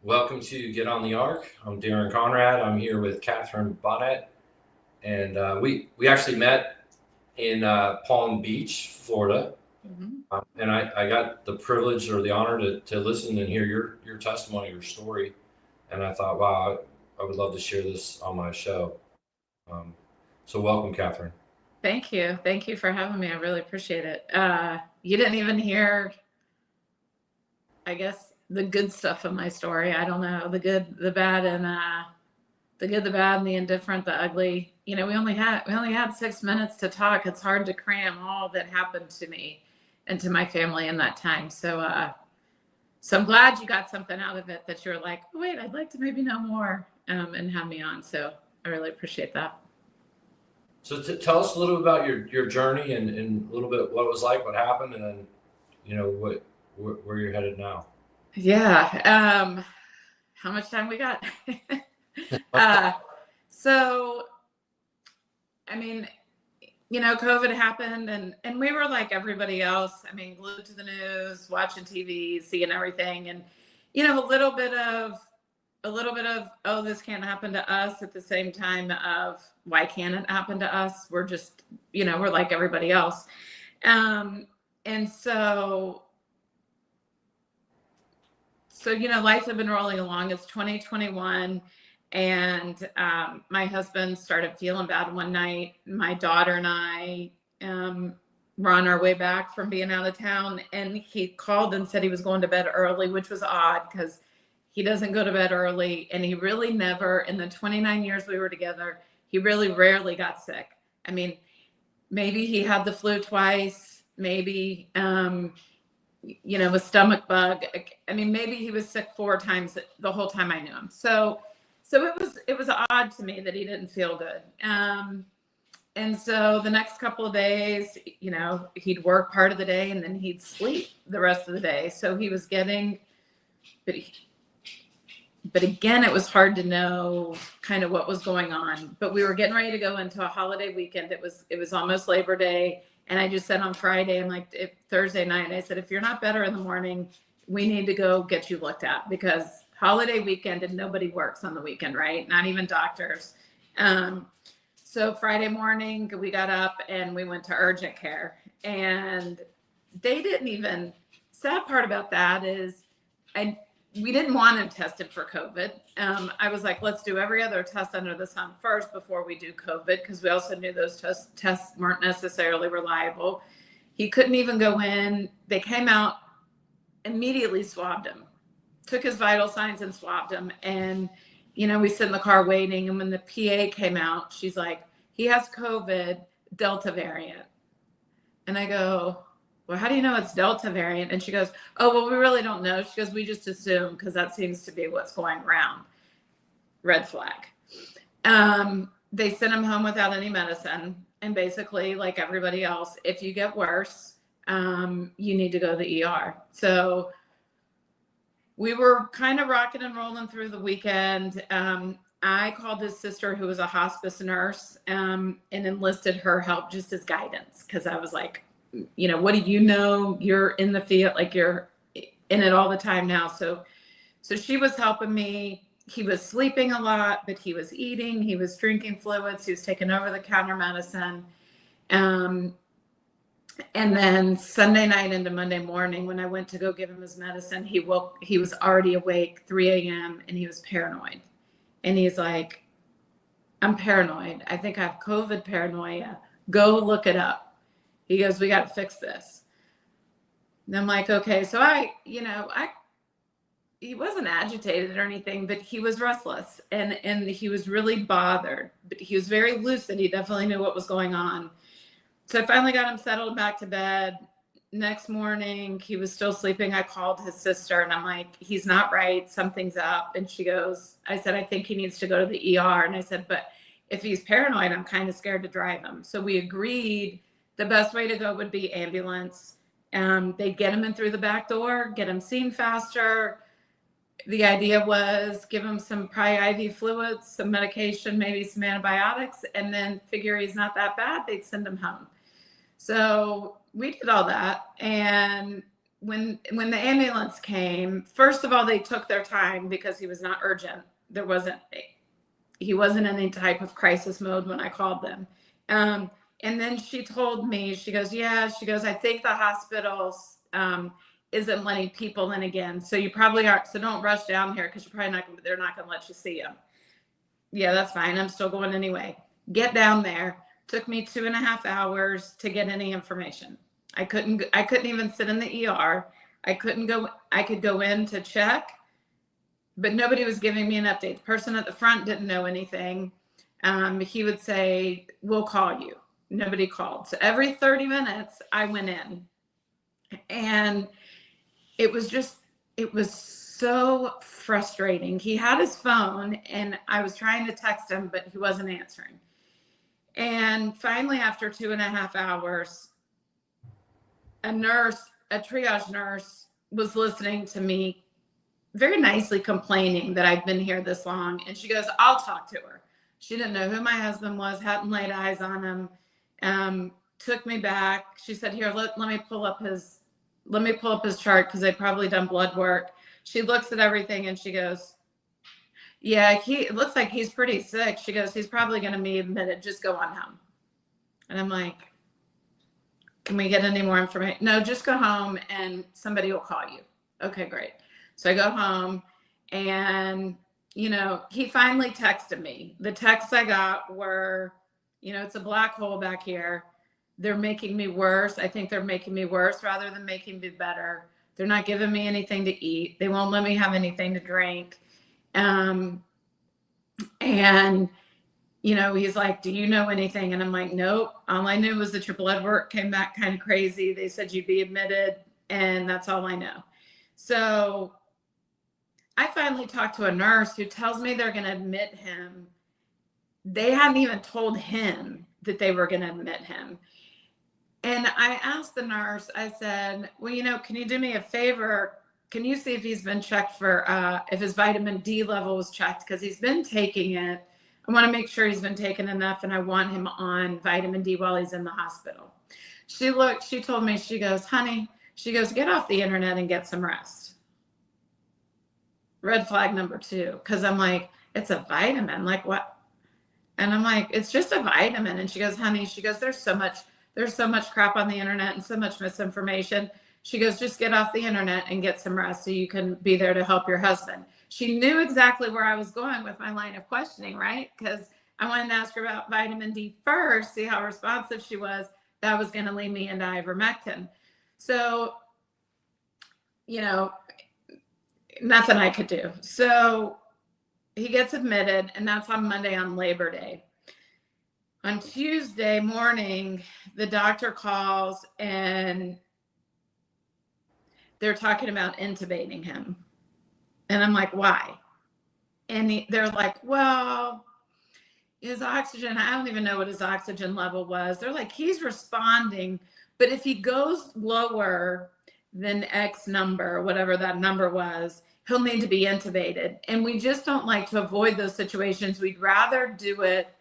Welcome to Get on the Ark. I'm Darren Conrad. I'm here with Catherine Bonnet, and we actually met in Palm Beach, Florida. Mhm. And I got the privilege or the honor to listen and hear your testimony, your story. And I thought, wow, I would love to share this on my show. Um, so welcome, Catherine. Thank you. Thank you for having me. I really appreciate it. You didn't even hear, I guess, the good stuff of my story. I don't know, the good, the bad, and the good, the bad, and the indifferent, the ugly. We only had 6 minutes to talk. It's hard to cram all that happened to me and to my family in that time. So I'm glad you got something out of it that you're like, oh, wait, I'd like to maybe know more, and have me on. So I really appreciate that. So tell us a little bit about your journey and a little bit what it was like, what happened, and then where you're headed now. Yeah. How much time we got? uh, so, I mean, COVID happened, and we were like everybody else. I mean, glued to the news, watching TV, seeing everything, and a little bit of oh, this can't happen to us. At the same time, of why can't it happen to us? We're just, we're like everybody else. And life had been rolling along. It's 2021, and my husband started feeling bad one night. My daughter and I were on our way back from being out of town, and he called and said he was going to bed early, which was odd because he doesn't go to bed early, and he really never, in the 29 years we were together, he really rarely got sick. I mean, maybe he had the flu twice, maybe a stomach bug. I mean, maybe he was sick 4 times the whole time I knew him. So it was odd to me that he didn't feel good. And so the next couple of days, he'd work part of the day and then he'd sleep the rest of the day. So he was getting, but again, it was hard to know kind of what was going on. But we were getting ready to go into a holiday weekend. It was almost Labor Day. And I just said on Friday, I'm like, Thursday night, I said, if you're not better in the morning, we need to go get you looked at, because holiday weekend and nobody works on the weekend, right? Not even doctors. So Friday morning, we got up and we went to urgent care, and they didn't even, sad part about that is we didn't want him tested for COVID. I was like, let's do every other test under the sun first before we do COVID, because we also knew those tests weren't necessarily reliable. He couldn't even go in. They came out, immediately swabbed him, took his vital signs and swabbed him. And, we sit in the car waiting. And when the PA came out, she's like, he has COVID, Delta variant. And I go, well, how do you know it's Delta variant? And she goes, oh, well, we really don't know. She goes, we just assume because that seems to be what's going around. Red flag. They sent him home without any medicine. And basically, like everybody else, if you get worse, you need to go to the ER. So we were kind of rocking and rolling through the weekend. I called his sister, who was a hospice nurse, and enlisted her help just as guidance, because I was like, what do you know? You're in the field, like you're in it all the time now. So she was helping me. He was sleeping a lot, but he was eating, he was drinking fluids, he was taking over the counter medicine. And then Sunday night into Monday morning, when I went to go give him his medicine, he was already awake, 3 a.m., and he was paranoid. And he's like, I'm paranoid. I think I have COVID paranoia. Go look it up. He goes, we got to fix this. And I'm like, okay. So he wasn't agitated or anything, but he was restless, and he was really bothered, but he was very lucid. He definitely knew what was going on. So I finally got him settled back to bed. Next morning, he was still sleeping. I called his sister and I'm like, he's not right. Something's up. And I said, I think he needs to go to the ER. And I said, but if he's paranoid, I'm kind of scared to drive him. So we agreed the best way to go would be ambulance. They'd get him in through the back door, get him seen faster. The idea was give him some probably IV fluids, some medication, maybe some antibiotics, and then figure he's not that bad, they'd send him home. So we did all that. And when the ambulance came, first of all, they took their time because he was not urgent. He wasn't in any type of crisis mode when I called them. And then she told me, she goes, I think the hospital isn't letting people in again. So you probably aren't. So don't rush down here because they're not going to let you see him. Yeah, that's fine. I'm still going anyway. Get down there. Took me 2.5 hours to get any information. I couldn't even sit in the ER. I could go in to check, but nobody was giving me an update. The person at the front didn't know anything. He would say, we'll call you. Nobody called. So every 30 minutes I went in, and it was so frustrating. He had his phone and I was trying to text him, but he wasn't answering. And finally, after 2.5 hours, a triage nurse was listening to me very nicely complaining that I've been here this long. And she goes, I'll talk to her. She didn't know who my husband was, hadn't laid eyes on him, took me back. She said, here, let me pull up his chart because they'd probably done blood work. She looks at everything and she goes, yeah, it looks like he's pretty sick. She goes, he's probably going to be admitted. Just go on home. And I'm like, can we get any more information? No, just go home and somebody will call you. Okay, great. So I go home and, he finally texted me. The texts I got were, it's a black hole back here. They're making me worse. I think they're making me worse rather than making me better. They're not giving me anything to eat. They won't let me have anything to drink. And, he's like, do you know anything? And I'm like, nope. All I knew was that your blood work came back kind of crazy. They said you'd be admitted, and that's all I know. So I finally talked to a nurse who tells me they're going to admit him. They hadn't even told him that they were going to admit him. And I asked the nurse, I said, well, can you do me a favor? Can you see if he's been checked for, if his vitamin D level was checked? Because he's been taking it. I want to make sure he's been taking enough, and I want him on vitamin D while he's in the hospital. She told me, she goes, honey, get off the internet and get some rest. Red flag number 2. Because I'm like, it's a vitamin. Like what? And I'm like, it's just a vitamin. And she goes, honey, there's so much crap on the internet and so much misinformation. She goes, just get off the internet and get some rest so you can be there to help your husband. She knew exactly where I was going with my line of questioning, right? Because I wanted to ask her about vitamin D first, see how responsive she was. That was going to lead me into ivermectin. So, nothing I could do. So he gets admitted, and that's on Monday on Labor Day. On Tuesday morning, the doctor calls and they're talking about intubating him. And I'm like, why? And they're like, well, his oxygen, I don't even know what his oxygen level was. They're like, he's responding, but if he goes lower than X number, whatever that number was, he'll need to be intubated. And we just don't like to avoid those situations. We'd rather do it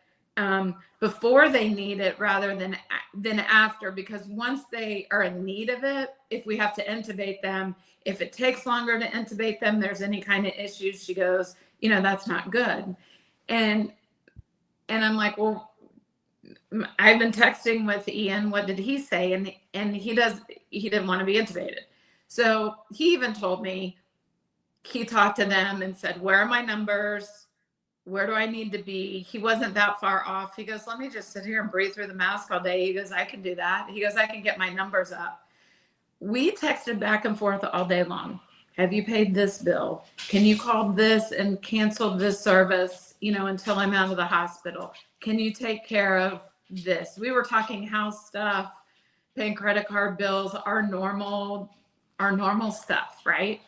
before they need it rather than after, because once they are in need of it, if we have to intubate them, if it takes longer to intubate them, there's any kind of issues, she goes, that's not good. And I'm like, well, I've been texting with Ian. What did he say? And he didn't want to be intubated. So he even told me, he talked to them and said, where are my numbers? Where do I need to be? He wasn't that far off. He goes, let me just sit here and breathe through the mask all day. He goes, I can do that. He goes, I can get my numbers up. We texted back and forth all day long. Have you paid this bill? Can you call this and cancel this service, until I'm out of the hospital? Can you take care of this? We were talking house stuff, paying credit card bills, our normal stuff, right?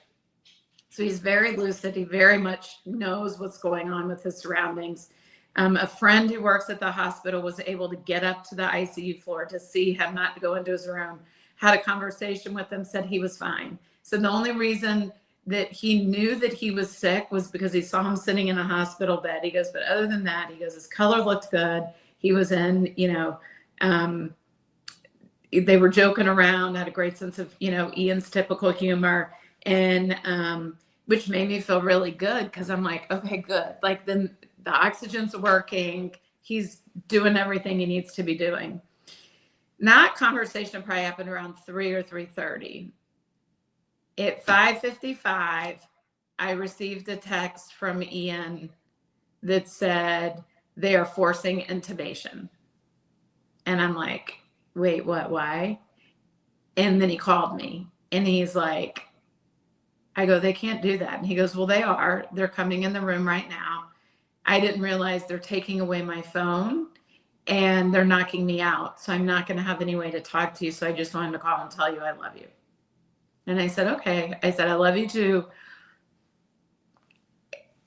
So he's very lucid. He very much knows what's going on with his surroundings. A friend who works at the hospital was able to get up to the ICU floor to see him, not to go into his room, had a conversation with him, said he was fine. So the only reason that he knew that he was sick was because he saw him sitting in a hospital bed. He goes, but other than that, he goes, his color looked good. He was in, they were joking around, had a great sense of, Ian's typical humor, and which made me feel really good because I'm like, okay, good. Like then the oxygen's working. He's doing everything he needs to be doing. That conversation probably happened around 3 or 3:30. At 5:55, I received a text from Ian that said they are forcing intubation. And I'm like, wait, what, why? And then he called me and he's like, I go, they can't do that. And he goes, well, they are. They're coming in the room right now. I didn't realize they're taking away my phone and they're knocking me out. So I'm not going to have any way to talk to you. So I just wanted to call and tell you I love you. And I said, okay. I said, I love you too.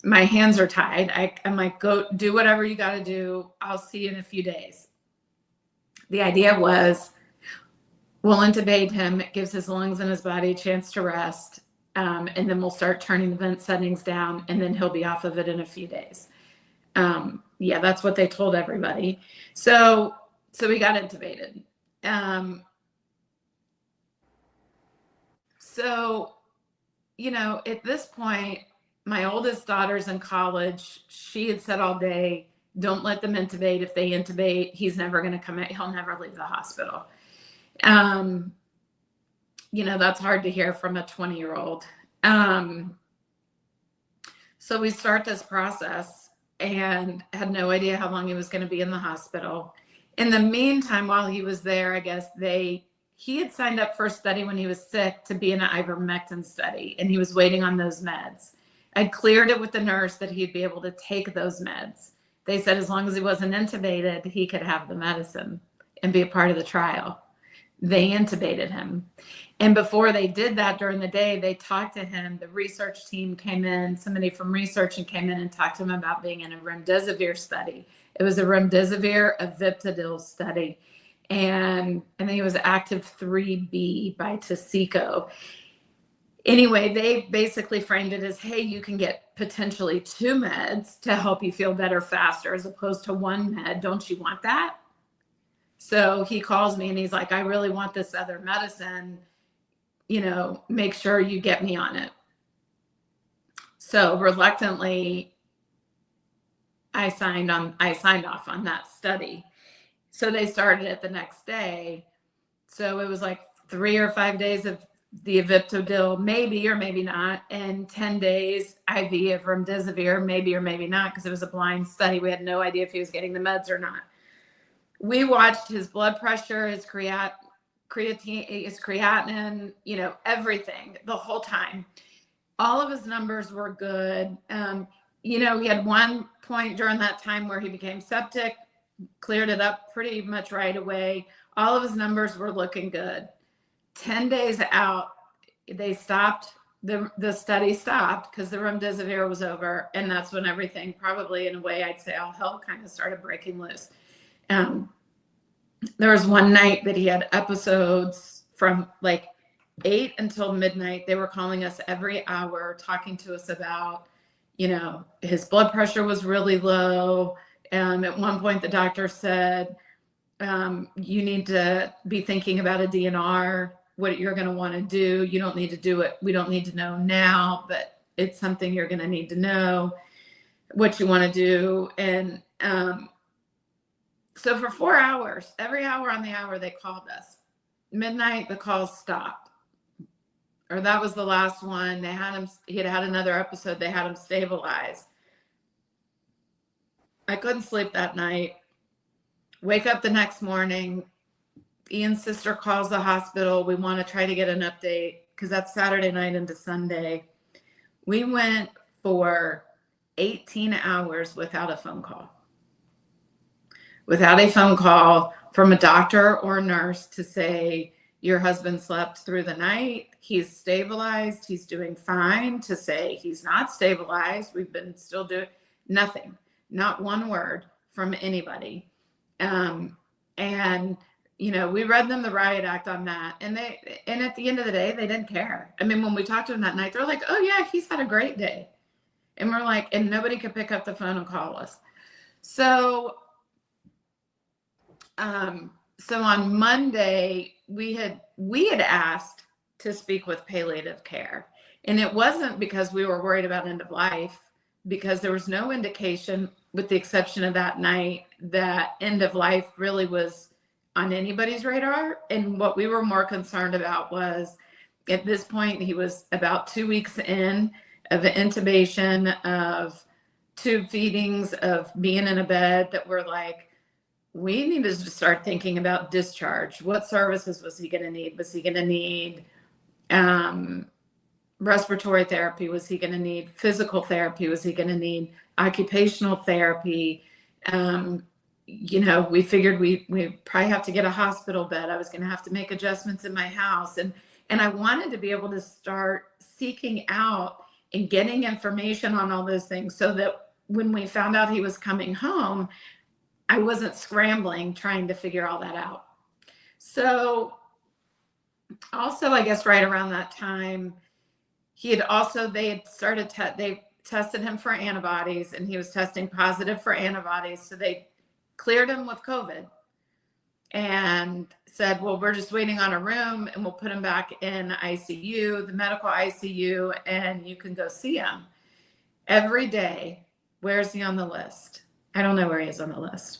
My hands are tied. I'm like, go do whatever you got to do. I'll see you in a few days. The idea was, we'll intubate him. It gives his lungs and his body a chance to rest. And then we'll start turning the vent settings down, and then he'll be off of it in a few days. Yeah, that's what they told everybody. So we got intubated. At this point, my oldest daughter's in college. She had said all day, don't let them intubate. If they intubate, he's never going to come out. He'll never leave the hospital. That's hard to hear from a 20-year-old. So we start this process and had no idea how long he was going to be in the hospital. In the meantime, while he was there, I guess he had signed up for a study when he was sick to be in an ivermectin study, and he was waiting on those meds. I'd cleared it with the nurse that he'd be able to take those meds. They said as long as he wasn't intubated, he could have the medicine and be a part of the trial. They intubated him. And before they did that during the day, they talked to him. The research team came in, somebody from research and came in and talked to him about being in a remdesivir study. It was a remdesivir aviptadil study. And I think it was active 3B by Tasico. Anyway, they basically framed it as, hey, you can get potentially 2 meds to help you feel better faster as opposed to 1 med. Don't you want that? So he calls me and he's like, I really want this other medicine. Make sure you get me on it. So reluctantly, I signed off on that study. So they started it the next day. So it was like 3 or 5 days of the aviptadil, maybe or maybe not, and 10 days IV of remdesivir, maybe or maybe not, because it was a blind study. We had no idea if he was getting the meds or not. We watched his blood pressure, his creatinine, everything the whole time. All of his numbers were good. He had one point during that time where he became septic, cleared it up pretty much right away. All of his numbers were looking good. 10 days out, they stopped. The study stopped because the remdesivir was over. And that's when everything, probably in a way, I'd say all hell kind of started breaking loose. There was one night that he had episodes from like 8 until midnight. They were calling us every hour, talking to us about, his blood pressure was really low. At one point, the doctor said, you need to be thinking about a DNR, what you're going to want to do. You don't need to do it. We don't need to know now, but it's something you're going to need to know what you want to do. And so for 4 hours, every hour on the hour, they called us. Midnight, the calls stopped. Or that was the last one. They had him, he had another episode. They had him stabilized. I couldn't sleep that night. Wake up the next morning. Ian's sister calls the hospital. We want to try to get an update because that's Saturday night into Sunday. We went for 18 hours without a phone call. Without a phone call from a doctor or nurse to say, your husband slept through the night. He's stabilized. He's doing fine. To say he's not stabilized. We've been still doing nothing. Not one word from anybody. We read them the riot act on that. And at the end of the day, they didn't care. I mean, when we talked to them that night, they're like, oh yeah, he's had a great day. And we're like, and nobody could pick up the phone and call us. So on Monday, we had asked to speak with palliative care, and it wasn't because we were worried about end of life, because there was no indication, with the exception of that night, that end of life really was on anybody's radar. And what we were more concerned about was, at this point, he was about 2 weeks in of intubation, of tube feedings, of being in a bed, that we're like, we need to start thinking about discharge. What services was he going to need? Was he going to need respiratory therapy? Was he going to need physical therapy? Was he going to need occupational therapy? We figured we probably have to get a hospital bed. I was going to have to make adjustments in my house. And I wanted to be able to start seeking out and getting information on all those things, so that when we found out he was coming home, I wasn't scrambling trying to figure all that out. So also, I guess right around that time, they tested him for antibodies, and he was testing positive for antibodies. So they cleared him with COVID and said, well, we're just waiting on a room, and we'll put him back in ICU, the medical ICU, and you can go see him. Every day, where is he on the list? I don't know where he is on the list.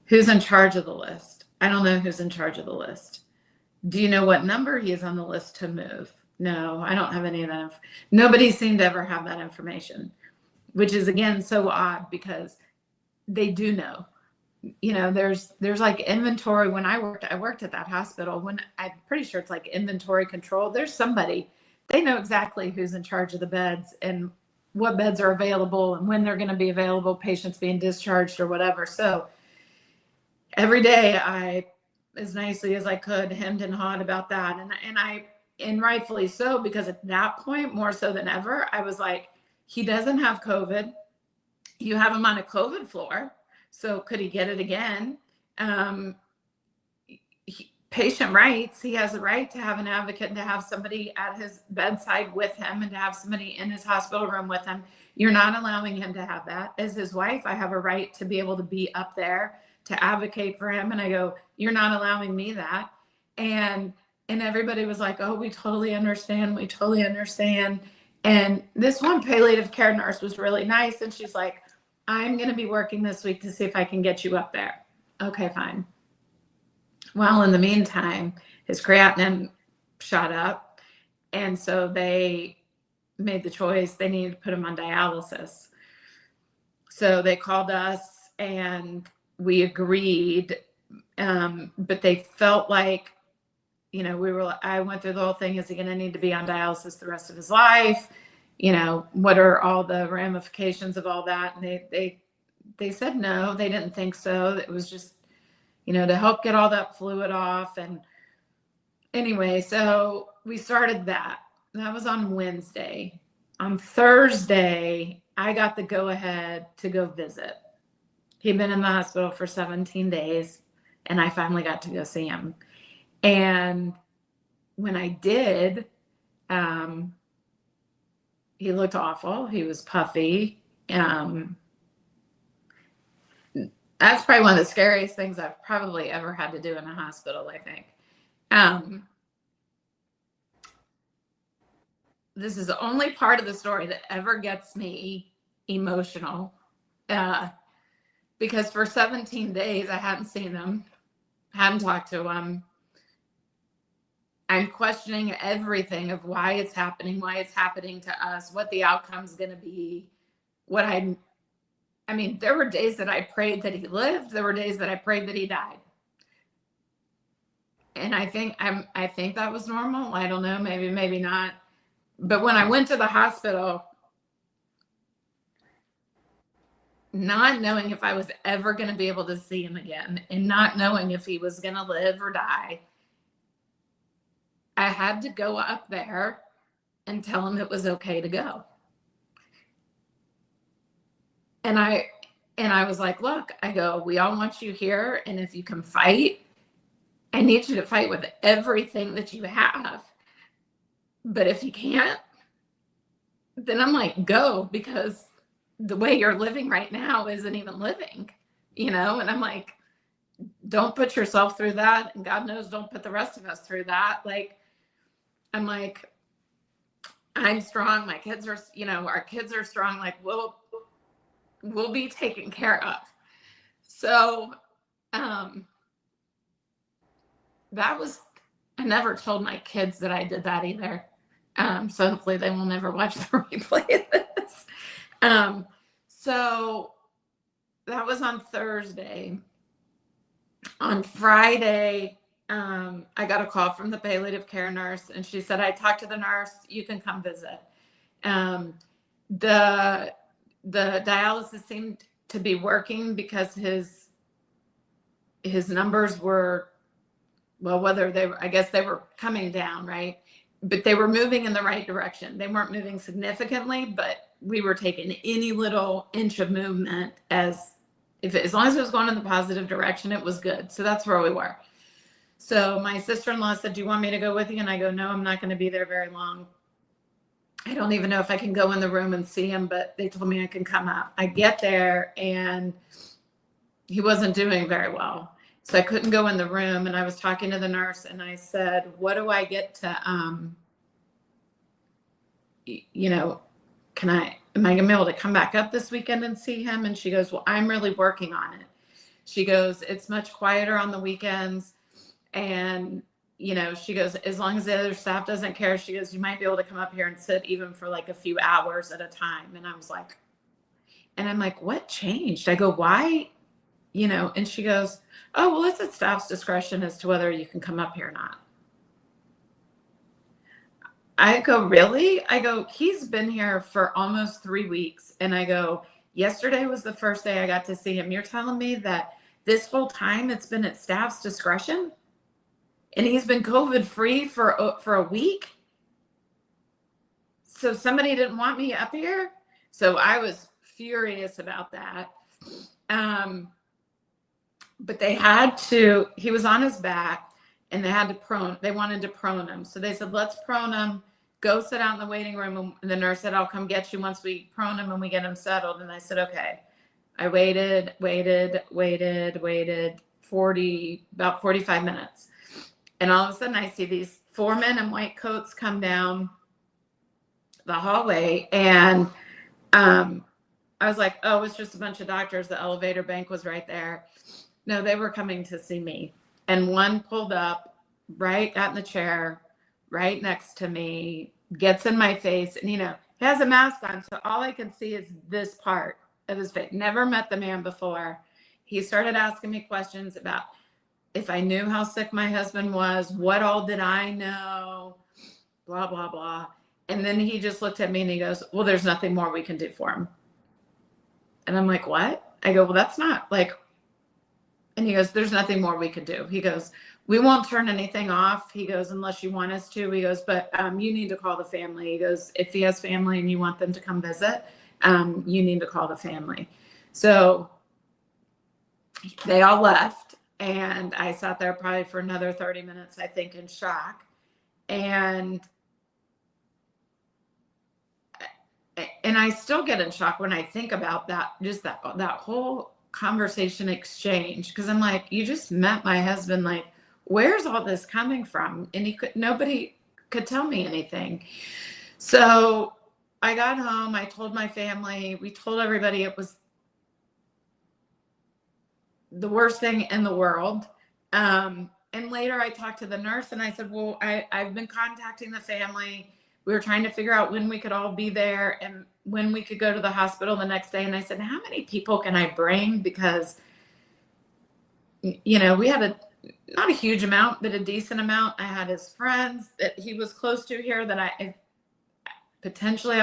Who's in charge of the list? I don't know who's in charge of the list. Do you know what number he is on the list to move? No, I don't have any of that. Nobody seemed to ever have that information, which is, again, so odd, because they do know. There's like inventory. When I worked at that hospital, when I'm pretty sure it's like inventory control. There's somebody, they know exactly who's in charge of the beds and what beds are available and when they're going to be available, patients being discharged or whatever. So every day I, as nicely as I could, hemmed and hawed about that. And rightfully so, because at that point, more so than ever, I was like, he doesn't have COVID. You have him on a COVID floor. So could he get it again? Patient rights, he has a right to have an advocate and to have somebody at his bedside with him and to have somebody in his hospital room with him. You're not allowing him to have that. As his wife, I have a right to be able to be up there to advocate for him. And I go, you're not allowing me that. And everybody was like, oh, we totally understand. We totally understand. And this one palliative care nurse was really nice. And she's like, I'm going to be working this week to see if I can get you up there. Okay, fine. Well, in the meantime, his creatinine shot up. And so they made the choice. They needed to put him on dialysis. So they called us and we agreed. But they felt like, I went through the whole thing. Is he going to need to be on dialysis the rest of his life? What are all the ramifications of all that? And they said no, they didn't think so. It was just, to help get all that fluid off. And anyway, so we started that. That was on Wednesday. On Thursday, I got the go ahead to go visit. He'd been in the hospital for 17 days, and I finally got to go see him. And when I did, he looked awful. He was puffy. That's probably one of the scariest things I've probably ever had to do in a hospital, I think. This is the only part of the story that ever gets me emotional. Because for 17 days, I hadn't seen him, hadn't talked to him. I'm questioning everything of why it's happening to us, what the outcome's going to be, there were days that I prayed that he lived. There were days that I prayed that he died. And I think that was normal. I don't know, maybe not. But when I went to the hospital, not knowing if I was ever going to be able to see him again and not knowing if he was going to live or die, I had to go up there and tell him it was okay to go. And I was like, look, I go, we all want you here. And if you can fight, I need you to fight with everything that you have. But if you can't, then I'm like, go, because the way you're living right now isn't even living, And I'm like, don't put yourself through that. And God knows, don't put the rest of us through that. Like, I'm like, I'm strong. My kids are, our kids are strong. Like, we'll be taken care of. So, that was, I never told my kids that I did that either. So hopefully they will never watch the replay of this. So that was on Thursday. On Friday, I got a call from the palliative care nurse, and she said, I talked to the nurse, you can come visit. The dialysis seemed to be working because his numbers were, well, whether they were, I guess they were coming down, right? But they were moving in the right direction. They weren't moving significantly, but we were taking any little inch of movement as long as it was going in the positive direction, it was good. So that's where we were. So my sister-in-law said, do you want me to go with you? And I go, no, I'm not going to be there very long. I don't even know if I can go in the room and see him, but they told me I can come up. I get there and he wasn't doing very well. So I couldn't go in the room, and I was talking to the nurse, and I said, what do I get to, am I going to be able to come back up this weekend and see him? And she goes, well, I'm really working on it. She goes, it's much quieter on the weekends. And, she goes, as long as the other staff doesn't care, she goes, you might be able to come up here and sit even for like a few hours at a time. And I was like, and I'm like, what changed? I go, why? And she goes, oh, well, it's at staff's discretion as to whether you can come up here or not. I go, really? I go, he's been here for almost 3 weeks. And I go, yesterday was the first day I got to see him. You're telling me that this whole time it's been at staff's discretion? And he's been COVID free for a week? So somebody didn't want me up here? So I was furious about that. But they had to, he was on his back, and they wanted to prone him. So they said, let's prone him, go sit out in the waiting room. And the nurse said, I'll come get you once we prone him and we get him settled. And I said, okay. I waited about 45 minutes. And all of a sudden I see these 4 men in white coats come down the hallway. And I was like, oh, it's just a bunch of doctors. The elevator bank was right there. No, they were coming to see me. And one pulled up, got in the chair, right next to me, gets in my face, and, he has a mask on. So all I can see is this part of his face. Never met the man before. He started asking me questions about if I knew how sick my husband was, what all did I know, blah, blah, blah. And then he just looked at me and he goes, well, there's nothing more we can do for him. And I'm like, what? I go, well, that's not like, and he goes, there's nothing more we could do. He goes, we won't turn anything off. He goes, unless you want us to. He goes, but you need to call the family. He goes, if he has family and you want them to come visit, you need to call the family. So they all left, and I sat there probably for another 30 minutes, I think, in shock. And I still get in shock when I think about that, just that whole conversation exchange, because I'm like, you just met my husband, like, where's all this coming from? And nobody could tell me anything. So I got home, I told my family, we told everybody it was the worst thing in the world. And later I talked to the nurse and I said, well, I've been contacting the family. We were trying to figure out when we could all be there and when we could go to the hospital the next day. And I said, how many people can I bring? Because, we had not a huge amount, but a decent amount. I had his friends that he was close to here that I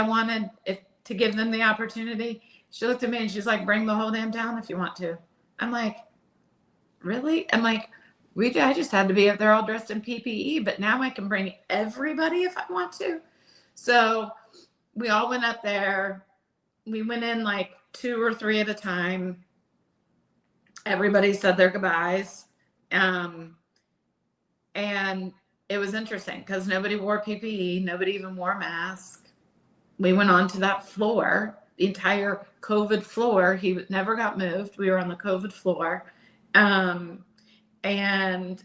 wanted to give them the opportunity. She looked at me and she's like, bring the whole damn town if you want to. I'm like, really? I'm like, I just had to be up there all dressed in PPE, but now I can bring everybody if I want to. So we all went up there. We went in like 2 or 3 at a time. Everybody said their goodbyes. And it was interesting because nobody wore PPE. Nobody even wore a mask. We went on to that floor, the entire COVID floor. He never got moved. We were on the COVID floor. And And,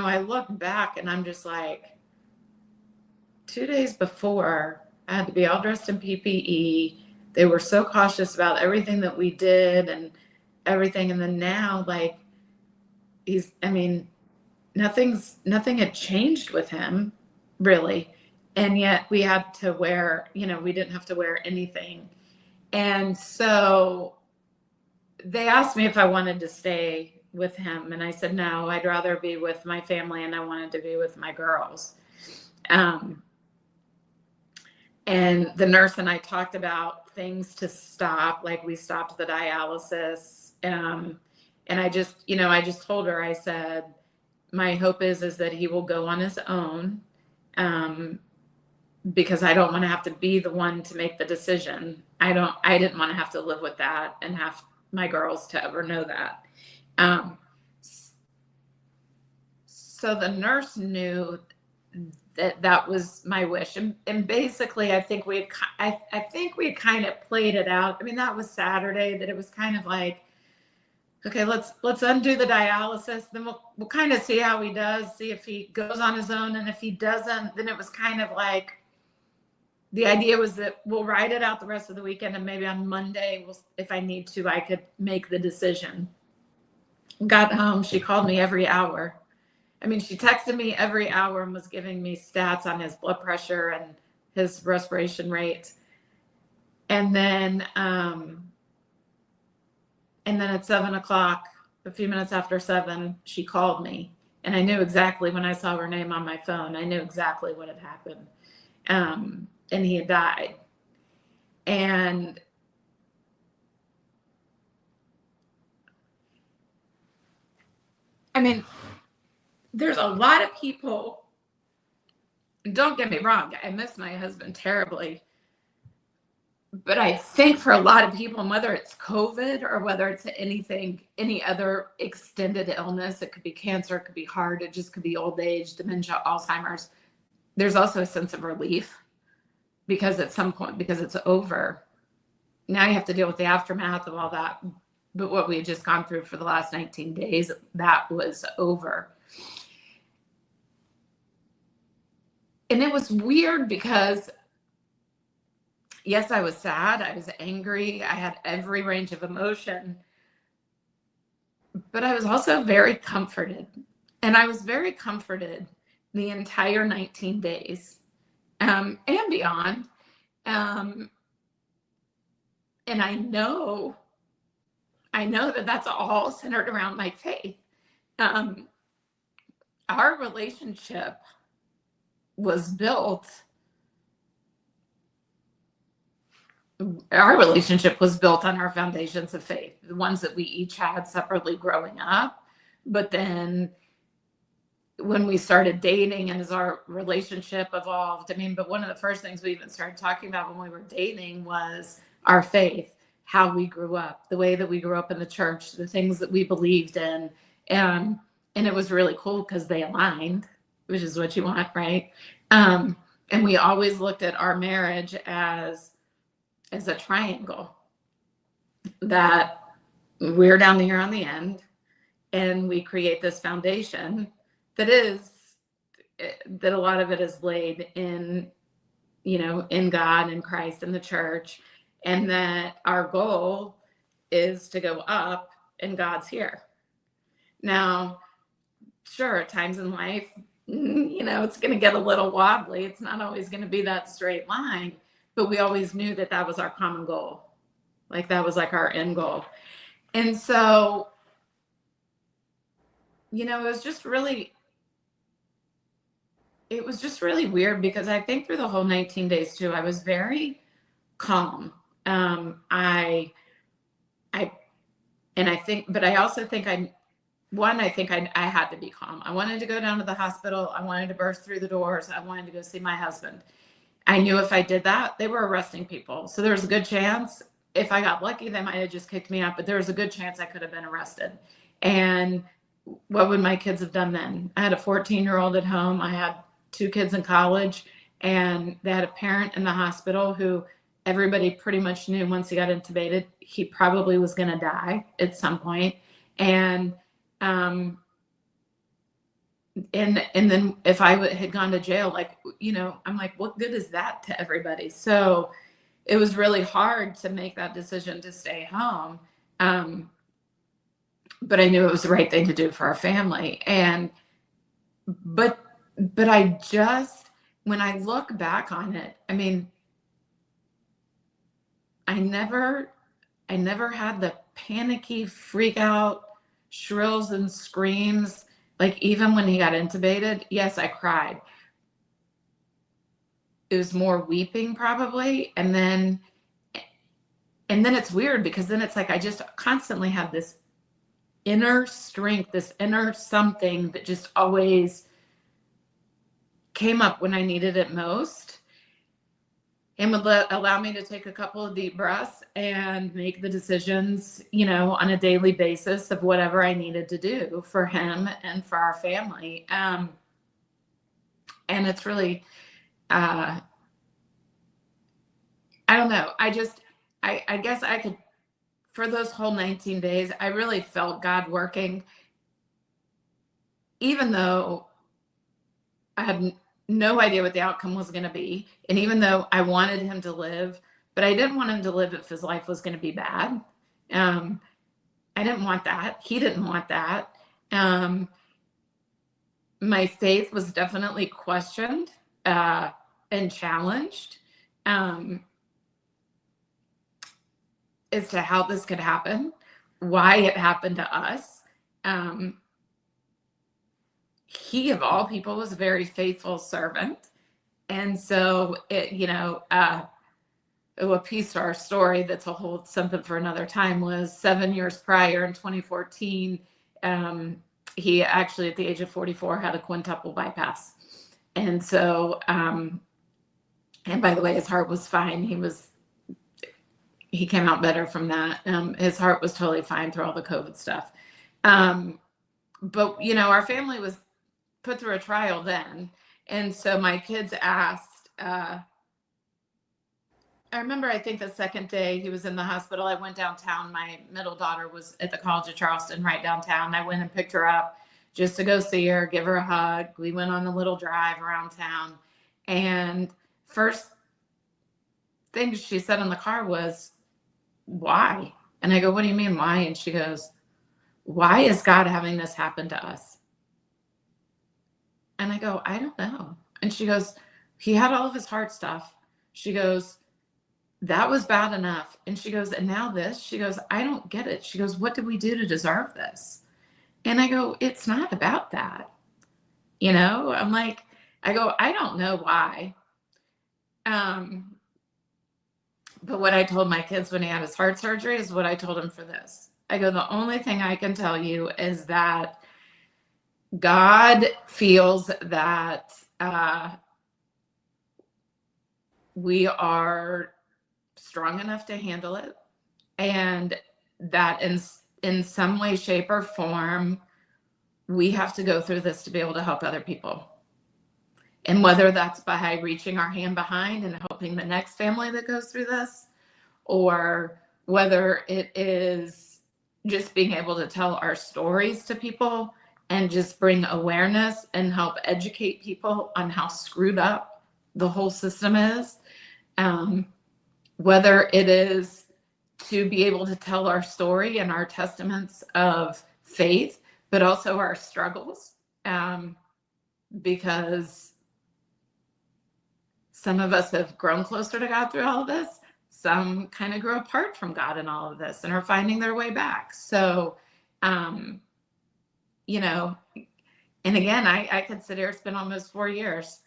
I look back and I'm just like, 2 days before, I had to be all dressed in PPE. They were so cautious about everything that we did and everything. And then now, like, nothing had changed with him, really. And yet we had to wear, we didn't have to wear anything. And so they asked me if I wanted to stay with him. And I said, no, I'd rather be with my family, and I wanted to be with my girls. And the nurse and I talked about things to stop, like we stopped the dialysis. And I just told her, I said, my hope is that he will go on his own, because I don't want to have to be the one to make the decision. I didn't want to have to live with that and have my girls to ever know that. So the nurse knew that was my wish. And basically, I think we kind of played it out. I mean, that was Saturday, that it was kind of like, okay, let's undo the dialysis. Then we'll kind of see how he does, see if he goes on his own. And if he doesn't, then it was kind of like, the idea was that we'll ride it out the rest of the weekend, and maybe on Monday, if I need to, I could make the decision. Got home, she called me every hour. I mean, she texted me every hour and was giving me stats on his blood pressure and his respiration rate. And then at 7:00, a few minutes after 7, she called me, and I knew exactly, when I saw her name on my phone, I knew exactly what had happened. And he had died. And I mean, there's a lot of people, don't get me wrong, I miss my husband terribly. But I think for a lot of people, and whether it's COVID or whether it's any other extended illness, it could be cancer, it could be heart, it just could be old age, dementia, Alzheimer's, there's also a sense of relief, because at some point, because it's over, now you have to deal with the aftermath of all that. But what we had just gone through for the last 19 days, that was over. And it was weird because, yes, I was sad, I was angry, I had every range of emotion, but I was also very comforted. And I was very comforted the entire 19 days. And beyond. And I know that that's all centered around my faith. Our relationship was built on our foundations of faith, the ones that we each had separately growing up. But then when we started dating and as our relationship evolved, but one of the first things we even started talking about when we were dating was our faith, how we grew up, the way that we grew up in the church, the things that we believed in. And it was really cool because they aligned, which is what you want, right? And we always looked at our marriage as a triangle, that we're down here on the end, and we create this foundation that a lot of it is laid in God and Christ and the church, and that our goal is to go up and God's here. Now, sure, at times in life, it's going to get a little wobbly. It's not always going to be that straight line, but we always knew that was our common goal. Like, that was like our end goal. And so, it was just really weird, because I think through the whole 19 days too, I was very calm. I also think I had to be calm. I wanted to go down to the hospital. I wanted to burst through the doors. I wanted to go see my husband. I knew if I did that, they were arresting people. So there was a good chance, if I got lucky, they might have just kicked me out, but there was a good chance I could have been arrested. And what would my kids have done then? I had a 14-year-old at home. I had 2 kids in college, and they had a parent in the hospital who everybody pretty much knew once he got intubated, he probably was going to die at some point. And, and then if I had gone to jail, like, I'm like, what good is that to everybody? So it was really hard to make that decision to stay home. But I knew it was the right thing to do for our family. But I just, when I look back on it, I mean, I never had the panicky freak out shrills and screams. Like, even when he got intubated, yes, I cried. It was more weeping probably. And then it's weird because then it's like, I just constantly have this inner strength, this inner something that just always came up when I needed it most, and would allow me to take a couple of deep breaths and make the decisions, on a daily basis of whatever I needed to do for him and for our family. And it's really, I don't know. I guess I could, for those whole 19 days, I really felt God working, even though I had no idea what the outcome was going to be. And even though I wanted him to live, but I didn't want him to live if his life was going to be bad. I didn't want that. He didn't want that. My faith was definitely questioned and challenged as to how this could happen, why it happened to us. He, of all people, was a very faithful servant. And so a piece to our story that's a whole something for another time was 7 years prior in 2014. He actually, at the age of 44, had a quintuple bypass. And so, and by the way, his heart was fine. He came out better from that. His heart was totally fine through all the COVID stuff. But, our family was put through a trial then. And so my kids asked, I remember, I think the second day he was in the hospital, I went downtown. My middle daughter was at the College of Charleston, right downtown. I went and picked her up just to go see her, give her a hug. We went on a little drive around town. And first thing she said in the car was, why? And I go, what do you mean, why? And she goes, why is God having this happen to us? And I go, I don't know. And she goes, he had all of his heart stuff. She goes, that was bad enough. And she goes, and now this? She goes, I don't get it. She goes, what did we do to deserve this? And I go, it's not about that. I'm like, I go, I don't know why. But what I told my kids when he had his heart surgery is what I told him for this. I go, the only thing I can tell you is that God feels that we are strong enough to handle it, and that in some way, shape, or form, we have to go through this to be able to help other people. And whether that's by reaching our hand behind and helping the next family that goes through this, or whether it is just being able to tell our stories to people and just bring awareness and help educate people on how screwed up the whole system is. Whether it is to be able to tell our story and our testaments of faith, but also our struggles, because some of us have grown closer to God through all of this. Some kind of grew apart from God in all of this and are finding their way back. So, and again, I consider it's been almost 4 years.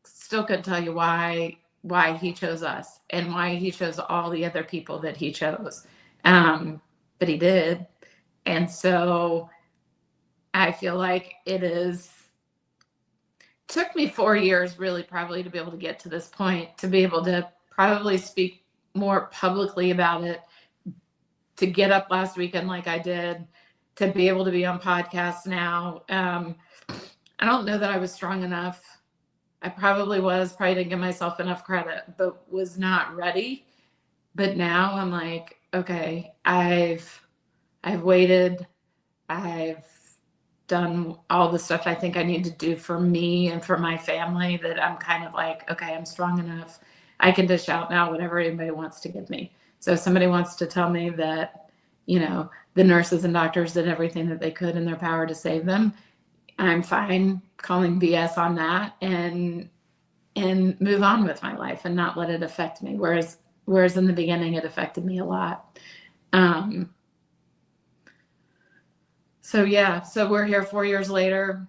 Still couldn't tell you why he chose us and why he chose all the other people that he chose. But he did. And so I feel like took me 4 years really probably to be able to get to this point, to be able to probably speak more publicly about it, to get up last weekend like I did, to be able to be on podcasts now. I don't know that I was strong enough. I probably didn't give myself enough credit, but was not ready. But now I'm like, okay, I've I've waited. I've done all the stuff I think I need to do for me and for my family, that I'm kind of like, okay, I'm strong enough. I can dish out now whatever anybody wants to give me. So if somebody wants to tell me that, the nurses and doctors did everything that they could in their power to save them, I'm fine calling BS on that and move on with my life and not let it affect me. Whereas in the beginning it affected me a lot. So we're here 4 years later.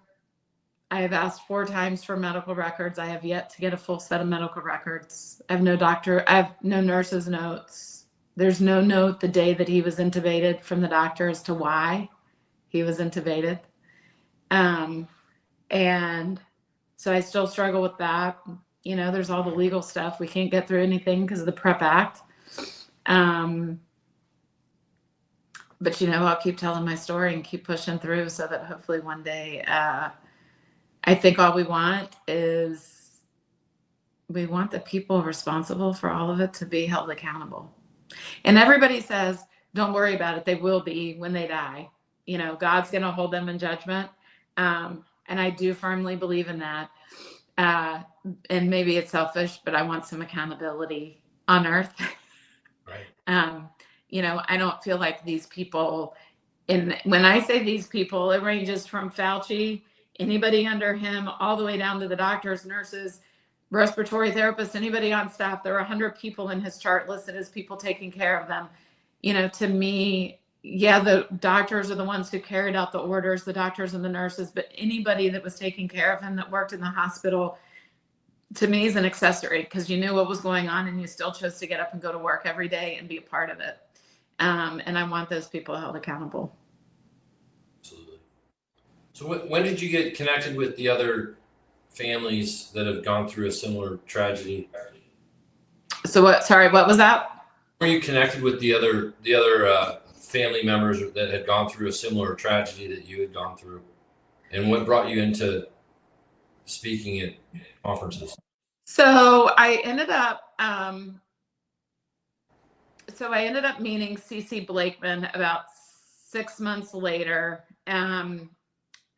I have asked 4 times for medical records. I have yet to get a full set of medical records. I have no nurse's notes. There's no note the day that he was intubated from the doctor as to why he was intubated. And so I still struggle with that. There's all the legal stuff. We can't get through anything because of the PrEP Act. But I'll keep telling my story and keep pushing through so that hopefully one day, I think all we want is we want the people responsible for all of it to be held accountable. And everybody says, don't worry about it. They will be when they die. God's going to hold them in judgment. And I do firmly believe in that. And maybe it's selfish, but I want some accountability on earth. Right. I don't feel like these people, when I say these people, it ranges from Fauci, anybody under him, all the way down to the doctors, nurses, respiratory therapists, anybody on staff. There are 100 people in his chart listed as people taking care of them. To me, the doctors are the ones who carried out the orders, the doctors and the nurses, but anybody that was taking care of him that worked in the hospital, to me, is an accessory, because you knew what was going on and you still chose to get up and go to work every day and be a part of it. And I want those people held accountable. Absolutely. So when did you get connected with the other families that have gone through a similar tragedy? So what was that? Were you connected with the other family members that had gone through a similar tragedy that you had gone through? And what brought you into speaking at conferences? So I ended up meeting Cece Blakeman about 6 months later.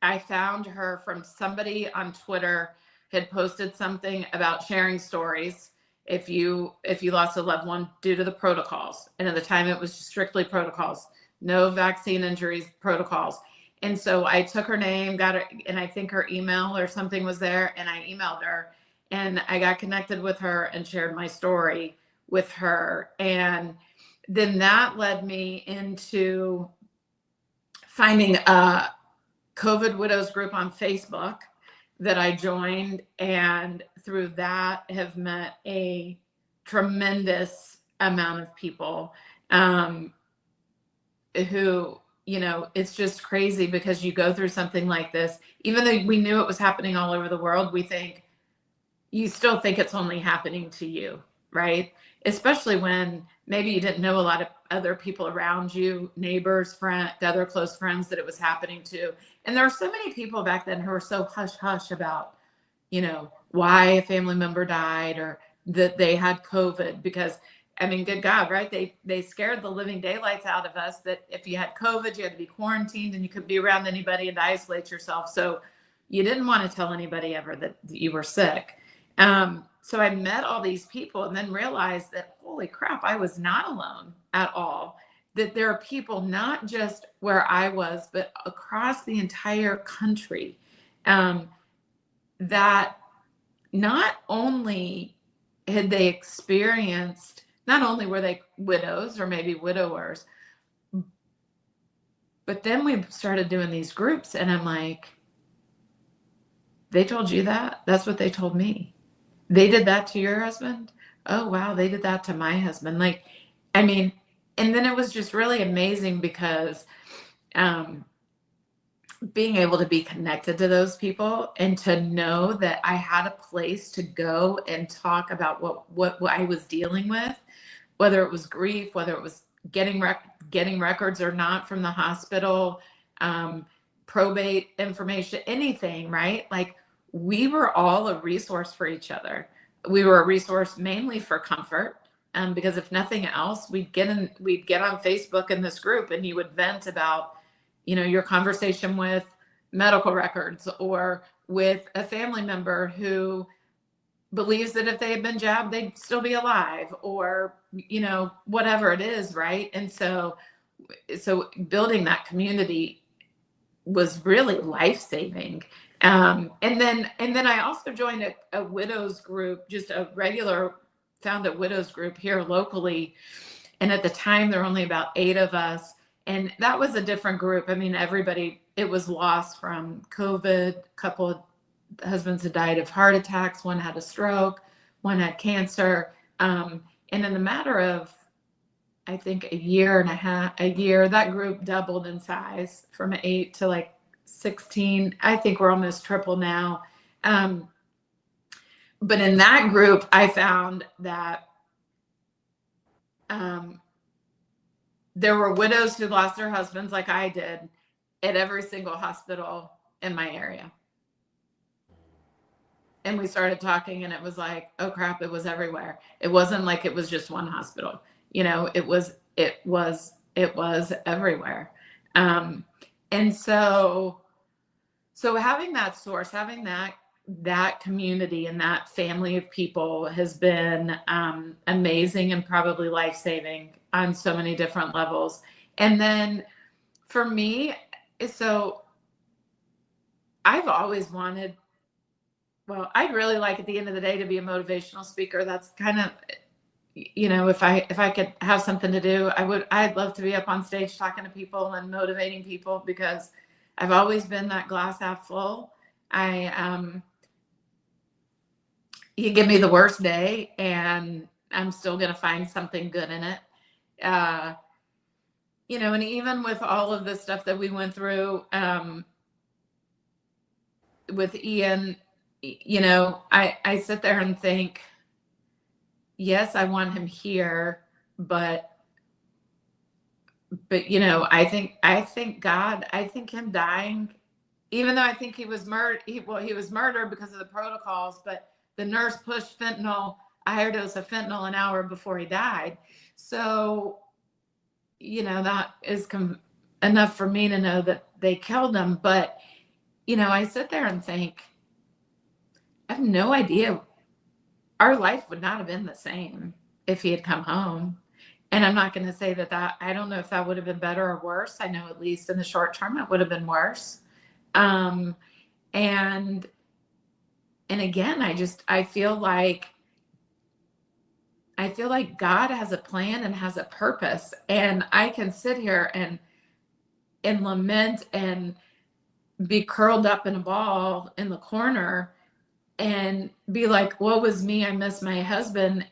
I found her from somebody on Twitter had posted something about sharing stories if you lost a loved one due to the protocols. And at the time it was strictly protocols, no vaccine injuries, protocols. And so I took her name, got her, and I think her email or something was there, and I emailed her, and I got connected with her and shared my story with her. And then that led me into finding a COVID Widows group on Facebook that I joined, and through that have met a tremendous amount of people who, it's just crazy, because you go through something like this, even though we knew it was happening all over the world, you still think it's only happening to you, right? Especially when maybe you didn't know a lot of other people around you, neighbors, friends, other close friends that it was happening to. And there were so many people back then who were so hush-hush about, why a family member died or that they had COVID, because good God, right? They scared the living daylights out of us that if you had COVID, you had to be quarantined and you couldn't be around anybody and isolate yourself. So you didn't want to tell anybody ever that you were sick. So I met all these people and then realized that, holy crap, I was not alone at all. That there are people not just where I was, but across the entire country, that not only had they experienced, not only were they widows or maybe widowers, but then we started doing these groups, and I'm like, they told you that? That's what they told me. They did that to your husband? Oh, wow, they did that to my husband. And then it was just really amazing, because being able to be connected to those people and to know that I had a place to go and talk about what I was dealing with, whether it was grief, whether it was getting records or not from the hospital, probate information, anything, right? We were all a resource for each other. We were a resource mainly for comfort, because if nothing else, we'd get on Facebook in this group, and you would vent about, your conversation with medical records, or with a family member who believes that if they had been jabbed, they'd still be alive, or, whatever it is. Right. And so building that community was really life-saving. And then I also joined a widows group, just a regular found a widows group here locally. And at the time, there were only about 8 of us. And that was a different group. I mean, everybody, it was lost from COVID. A couple of husbands had died of heart attacks. One had a stroke. One had cancer. And in the matter of, I think, a year, that group doubled in size from 8 to like 16. I think we're almost triple now. But in that group, I found that there were widows who lost their husbands, like I did, at every single hospital in my area. And we started talking, and it was like, oh crap, it was everywhere. It wasn't like it was just one hospital. It was everywhere. And so having that source, having that community and that family of people has been amazing, and probably life-saving on so many different levels. And then for me, so I've always wanted, I'd really like at the end of the day to be a motivational speaker. That's kind of, if I could have something to do, I'd love to be up on stage talking to people and motivating people, because I've always been that glass half full. You give me the worst day and I'm still going to find something good in it. And even with all of the stuff that we went through, with Ian, I sit there and think, yes, I want him here, but I think God, I think him dying, even though I think he was murdered. He was murdered because of the protocols, but the nurse pushed fentanyl, a higher dose of fentanyl, an hour before he died. So, that is enough for me to know that they killed him. But, I sit there and think, I have no idea. Our life would not have been the same if he had come home. And I'm not going to say that I don't know if that would have been better or worse. I know at least in the short term, it would have been worse. And again, I feel like God has a plan and has a purpose. And I can sit here and lament and be curled up in a ball in the corner and be like, woe is me, I miss my husband,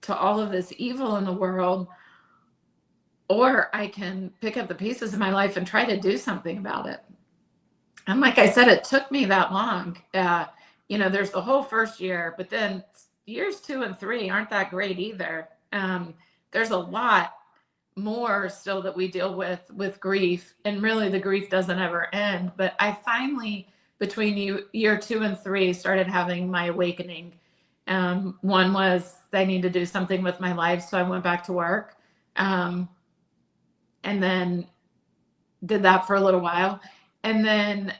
to all of this evil in the world. Or I can pick up the pieces of my life and try to do something about it. And like I said, it took me that long. There's the whole first year, but then years 2 and 3 aren't that great either. There's a lot more still that we deal with grief, and really the grief doesn't ever end. But I finally, between year 2 and 3, started having my awakening. One was I need to do something with my life, so I went back to work, and then did that for a little while. And then,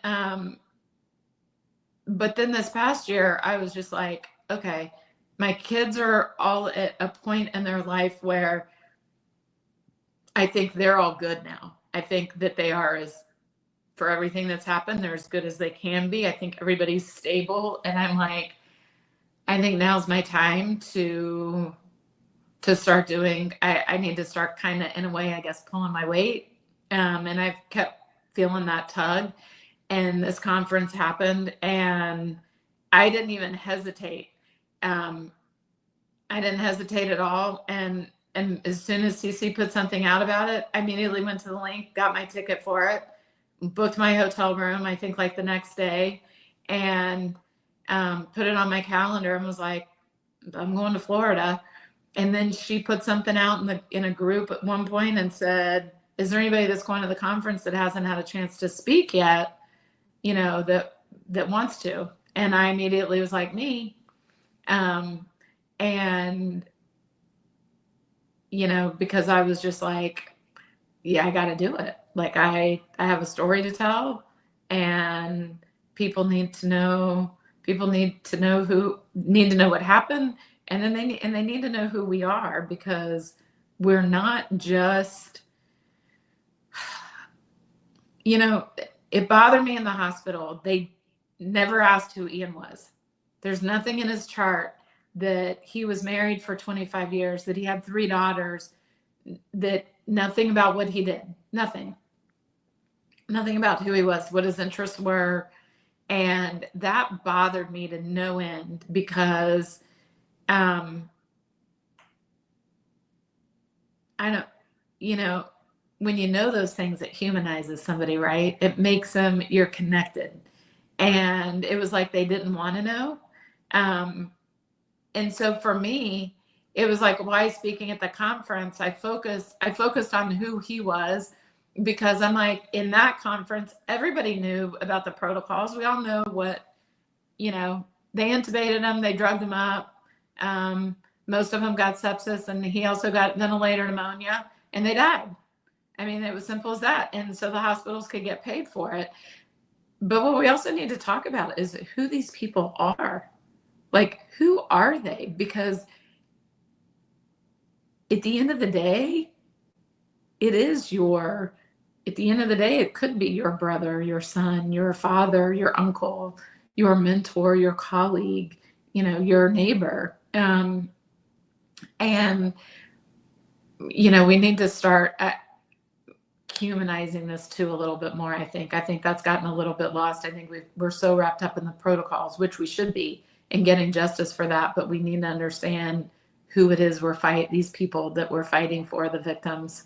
but then this past year, I was just like, okay, my kids are all at a point in their life where I think they're all good now. I think that they are, as for everything that's happened, they're as good as they can be. I think everybody's stable. And I'm like, I think now's my time to start doing, I need to start kind of, in a way, I guess, pulling my weight. And I've kept feeling that tug. And this conference happened, and I didn't even hesitate. I didn't hesitate at all. And as soon as CC put something out about it, I immediately went to the link, got my ticket for it, booked my hotel room, I think like the next day, and put it on my calendar and was like, I'm going to Florida. And then she put something out in a group at one point and said, is there anybody that's going to the conference that hasn't had a chance to speak yet, that wants to? And I immediately was like, me. And because I was just like, yeah, I got to do it. Like I have a story to tell, and people need to know. People need to know what happened, and then they need to know who we are, because we're not just, it bothered me in the hospital. They never asked who Ian was. There's nothing in his chart that he was married for 25 years, that he had 3 daughters, that nothing about what he did. Nothing about who he was, what his interests were. And that bothered me to no end, because I don't, when you know those things, it humanizes somebody, right? It makes them, you're connected. And it was like they didn't want to know. And so for me, it was like, why speaking at the conference, I focused on who he was, because I'm like, in that conference, everybody knew about the protocols. We all know what, they intubated him, they drugged him up. Most of them got sepsis, and he also got ventilator pneumonia, and they died. I mean, it was simple as that. And so the hospitals could get paid for it. But what we also need to talk about is who these people are. Like, who are they? Because at the end of the day, it could be your brother, your son, your father, your uncle, your mentor, your colleague, your neighbor. And, we need to start humanizing this too a little bit more. I think that's gotten a little bit lost. I think we're so wrapped up in the protocols, which we should be, and getting justice for that. But we need to understand who it is these people that we're fighting for, the victims,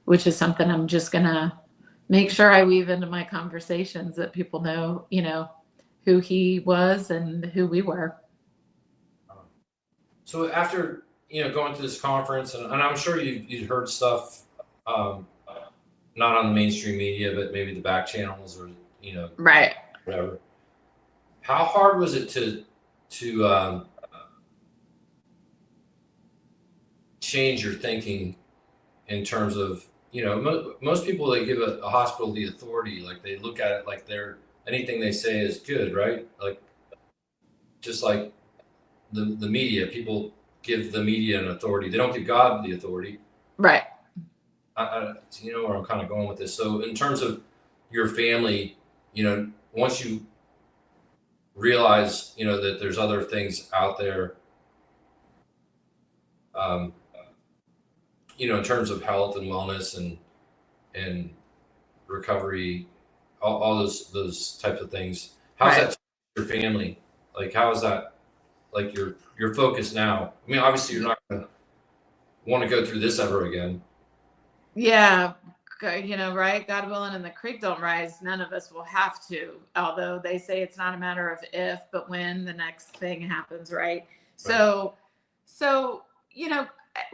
which is something I'm just gonna make sure I weave into my conversations, that people know, who he was and who we were. So after, going to this conference, and I'm sure you'd heard stuff, not on the mainstream media, but maybe the back channels, or, right, whatever. How hard was it to change your thinking in terms of, most people, they give a hospital the authority, like they look at it like anything they say is good, right? Like, just like the media, people give the media an authority. They don't give God the authority. right. You know where I'm kind of going with this. So in terms of your family, once you realize, that there's other things out there, in terms of health and wellness and recovery, all those types of things. How's that your family? Like, how is that, like, your focus now? I mean, obviously you're not going to want to go through this ever again. Yeah, right? God willing, and the creek don't rise, none of us will have to. Although they say it's not a matter of if, but when the next thing happens, right? So,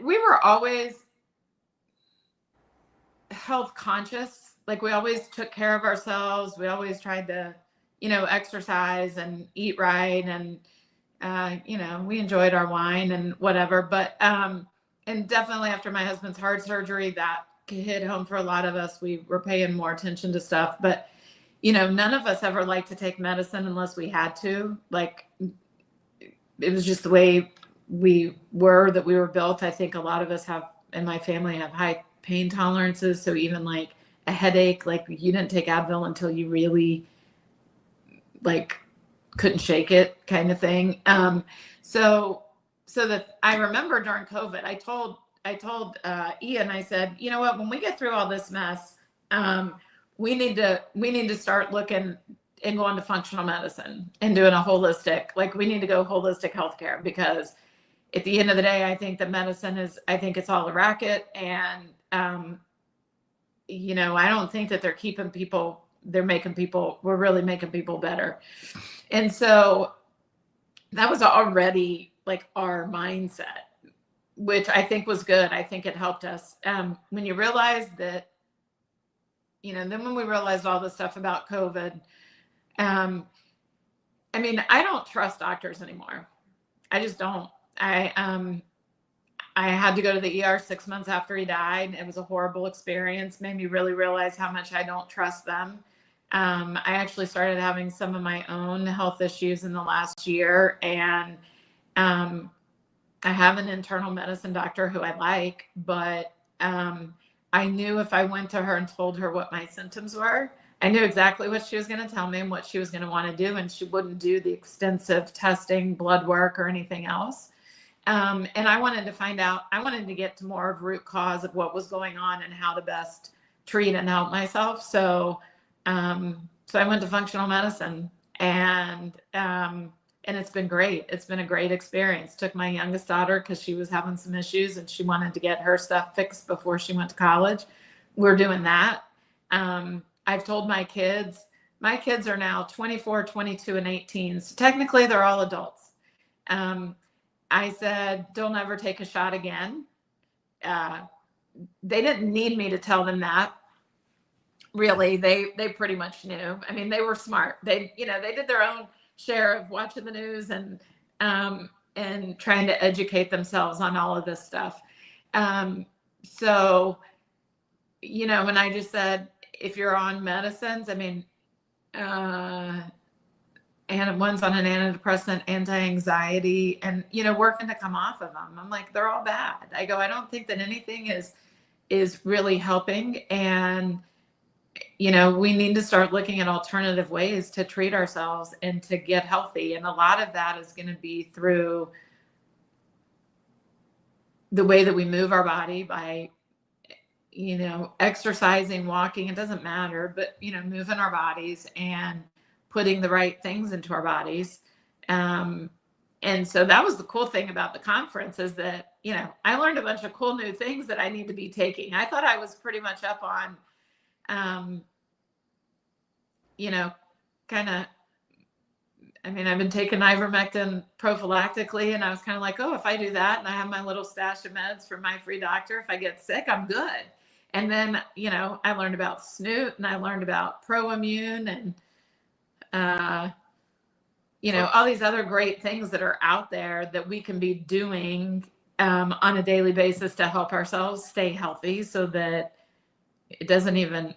we were always health conscious. Like, we always took care of ourselves. We always tried to, exercise and eat right. And, we enjoyed our wine and whatever. But, and definitely after my husband's heart surgery, that hit home for a lot of us. We were paying more attention to stuff. But, none of us ever liked to take medicine unless we had to. Like, it was just the way we were built. I think a lot of us in my family have high pain tolerances. So even like a headache, like, you didn't take Advil until you really, like, couldn't shake it, kind of thing. So that I remember during COVID, I told Ian, I said, you know what, when we get through all this mess, we need to start looking and going to functional medicine and doing a holistic, like, we need to go holistic healthcare, because at the end of the day, I think that medicine I think it's all a racket. And, I don't think that we're really making people better. And so that was already like our mindset, which I think was good. I think it helped us. When you realize that, then when we realized all the stuff about COVID, I mean, I don't trust doctors anymore. I just don't. I I had to go to the ER 6 months after he died. It was a horrible experience, made me really realize how much I don't trust them. I actually started having some of my own health issues in the last year, and I have an internal medicine doctor who I like, but I knew if I went to her and told her what my symptoms were, I knew exactly what she was going to tell me and what she was going to want to do, and she wouldn't do the extensive testing, blood work, or anything else. And I wanted to find out, I wanted to get to more of root cause of what was going on and how to best treat and help myself. So I went to functional medicine, and it's been great. It's been a great experience. Took my youngest daughter because she was having some issues and she wanted to get her stuff fixed before she went to college. We're doing that. I've told my kids are now 24, 22, and 18. So technically they're all adults. I said, don't ever take a shot again. They didn't need me to tell them that. Really, they pretty much knew. I mean, they were smart. They did their own share of watching the news and trying to educate themselves on all of this stuff. So, when I just said, if you're on medicines, I mean, and one's on an antidepressant, anti-anxiety, and working to come off of them. I'm like, they're all bad. I go, I don't think that anything is really helping, and we need to start looking at alternative ways to treat ourselves and to get healthy. And a lot of that is going to be through the way that we move our body by exercising, walking, it doesn't matter, but moving our bodies and putting the right things into our bodies. And so that was the cool thing about the conference, is that, I learned a bunch of cool new things that I need to be taking. I thought I was pretty much up on, I've been taking ivermectin prophylactically, and I was kind of like, oh, if I do that and I have my little stash of meds from my free doctor, if I get sick, I'm good. And then, I learned about SNOOT, and I learned about ProImmune, and all these other great things that are out there that we can be doing on a daily basis to help ourselves stay healthy, so that it doesn't even,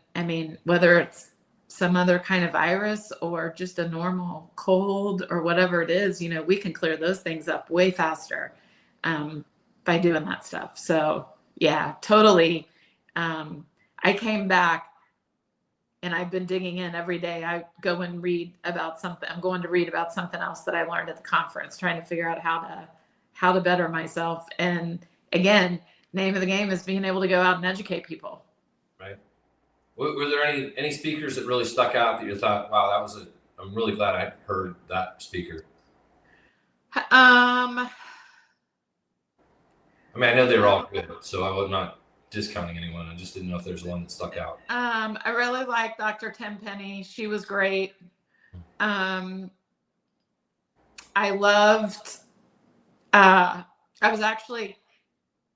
whether it's some other kind of virus or just a normal cold or whatever it is, we can clear those things up way faster by doing that stuff. So yeah, totally. I came back, and I've been digging in every day. I go and read about something. I'm going to read about something else that I learned at the conference, trying to figure out how to better myself. And again, name of the game is being able to go out and educate people. Right. Were there any speakers that really stuck out that you thought, wow, I'm really glad I heard that speaker? I know they were all good, so I was not discounting anyone. I just didn't know if there's one that stuck out. I really liked Dr. Tenpenny. She was great. I loved, I was actually,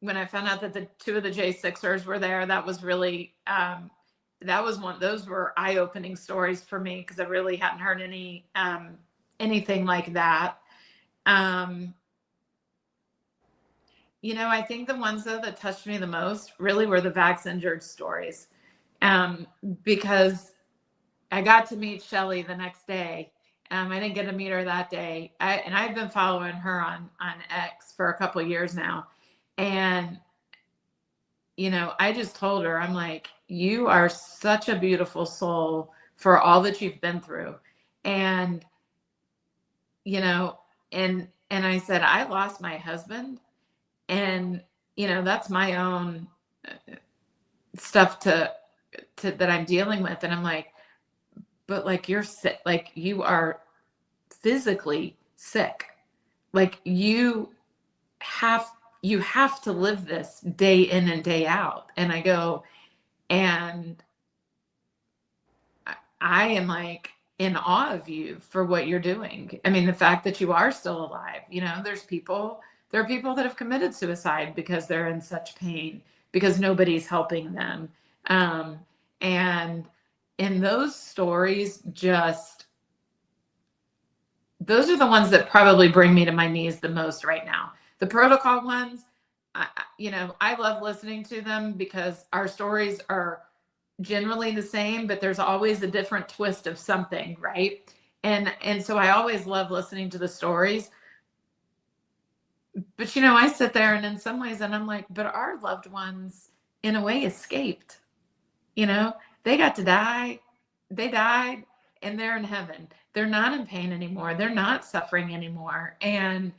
when I found out that the two of the J6ers were there, that was really, those were eye-opening stories for me, because I really hadn't heard anything like that. I think the ones, though, that touched me the most really were the vax injured stories, because I got to meet Shelly the next day. I didn't get to meet her that day. I've been following her on X for a couple of years now. And, I just told her, I'm like, you are such a beautiful soul for all that you've been through. And, and I said, I lost my husband, and, that's my own stuff that I'm dealing with. And I'm like, but like, you're sick, like you are physically sick. Like you have to live this day in and day out. And I go, and I am like in awe of you for what you're doing. The fact that you are still alive, there are people that have committed suicide because they're in such pain, because nobody's helping them. And in those stories, those are the ones that probably bring me to my knees the most right now. The protocol ones, I love listening to them because our stories are generally the same, but there's always a different twist of something, right? And so I always love listening to the stories. But I sit there and in some ways, and I'm like, but our loved ones, in a way, escaped. They got to die. They died, and they're in heaven. They're not in pain anymore. They're not suffering anymore. And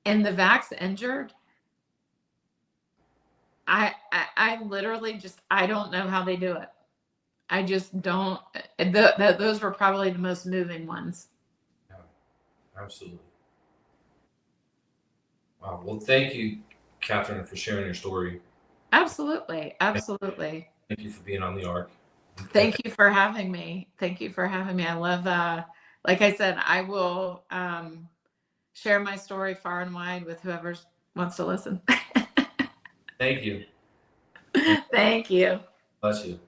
the vax injured, I literally just, I don't know how they do it. I just don't. Those were probably the most moving ones. Yeah, absolutely. Wow. Well, thank you, Catherine, for sharing your story. Absolutely. Absolutely. Thank you for being on the ark. Thank you for having me. Thank you for having me. I love, like I said, I will share my story far and wide with whoever wants to listen. Thank you. Thank you. Bless you.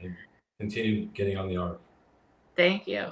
And continue getting on the ark. Thank you.